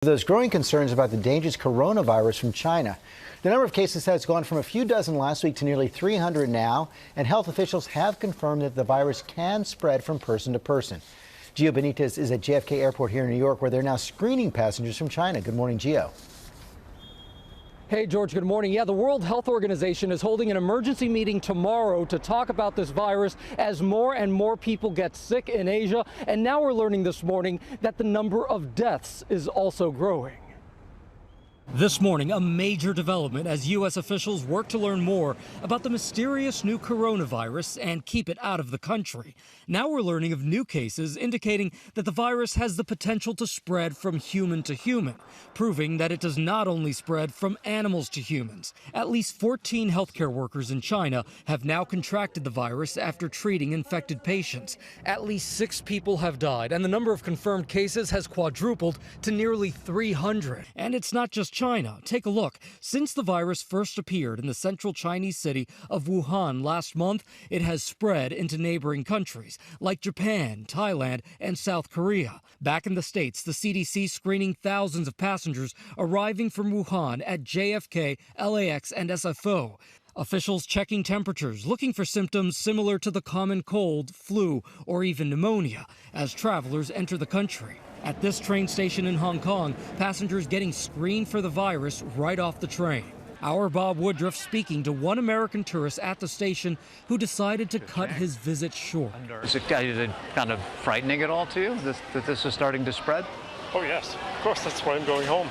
There's growing concerns about the dangerous coronavirus from China. The number of cases has gone from a few dozen last week to nearly 300 now, and health officials have confirmed that the virus can spread from person to person. Gio Benitez is at JFK Airport here in New York, where they're now screening passengers from China. Good morning, Gio. Hey, George, good morning. Yeah, the World Health Organization is holding an emergency meeting tomorrow to talk about this virus as more and more people get sick in Asia. And now we're learning this morning that the number of deaths is also growing. This morning, a major development as U.S. officials work to learn more about the mysterious new coronavirus and keep it out of the country. Now we're learning of new cases indicating that the virus has the potential to spread from human to human, proving that it does not only spread from animals to humans. At least 14 healthcare workers in China have now contracted the virus after treating infected patients. At least 6 people have died, and the number of confirmed cases has quadrupled to nearly 300. And it's not just China. Take a look. Since the virus first appeared in the central Chinese city of Wuhan last month, it has spread into neighboring countries like Japan, Thailand, and South Korea. Back in the States, the CDC screening thousands of passengers arriving from Wuhan at JFK, LAX, and SFO. Officials checking temperatures, looking for symptoms similar to the common cold, flu, or even pneumonia as travelers enter the country. At this train station in Hong Kong, passengers getting screened for the virus right off the train. Our Bob Woodruff speaking to one American tourist at the station who decided to cut his visit short. Is it kind of frightening at all to you that this is starting to spread? Oh yes, of course, that's why I'm going home.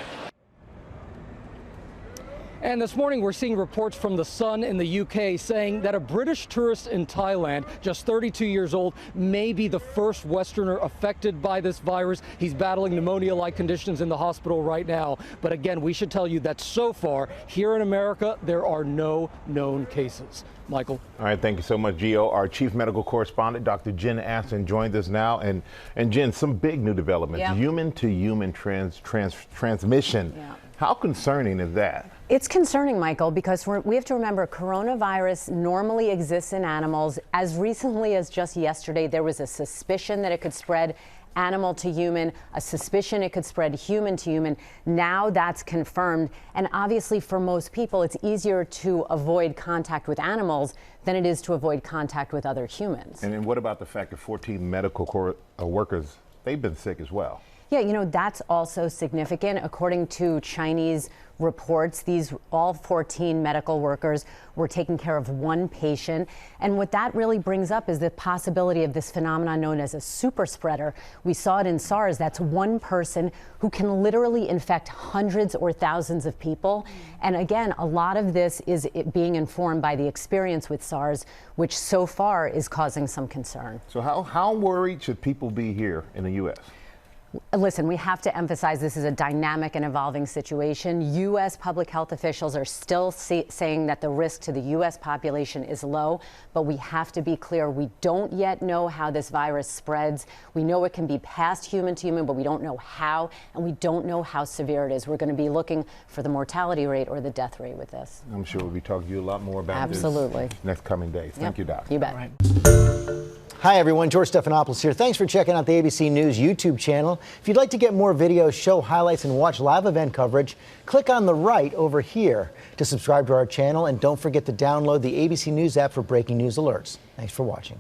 And this morning we're seeing reports from The Sun in the UK saying that a British tourist in Thailand, just 32 years old, may be the first Westerner affected by this virus. He's battling pneumonia-like conditions in the hospital right now. But again, we should tell you that so far here in America, there are no known cases. Michael. All right, thank you so much, Gio. Our chief medical correspondent, Dr. Jen Aston, joined us now. And Jen, some big new developments. Yeah. Human-to-human transmission. Yeah. How concerning is that? It's concerning, Michael, because we have to remember coronavirus normally exists in animals. As recently as just yesterday, there was a suspicion that it could spread animal to human, a suspicion it could spread human to human. Now that's confirmed. And obviously for most people, it's easier to avoid contact with animals than it is to avoid contact with other humans. And then what about the fact that 14 medical workers, they've been sick as well? Yeah, you know, that's also significant. According to Chinese reports, all 14 medical workers were taking care of one patient. And what that really brings up is the possibility of this phenomenon known as a super spreader. We saw it in SARS. That's one person who can literally infect hundreds or thousands of people. And again, a lot of this is being informed by the experience with SARS, which so far is causing some concern. So how worried should people be here in the U.S.? Listen, we have to emphasize this is a dynamic and evolving situation. U.S. public health officials are still saying that the risk to the U.S. population is low, but we have to be clear. We don't yet know how this virus spreads. We know it can be passed human to human, but we don't know how, and we don't know how severe it is. We're going to be looking for the mortality rate or the death rate with this. I'm sure we'll be talking to you a lot more about Absolutely. This next coming days. Thank you, Doc. You bet. Hi, everyone. George Stephanopoulos here. Thanks for checking out the ABC News YouTube channel. If you'd like to get more videos, show highlights, and watch live event coverage, click on the right over here to subscribe to our channel. And don't forget to download the ABC News app for breaking news alerts. Thanks for watching.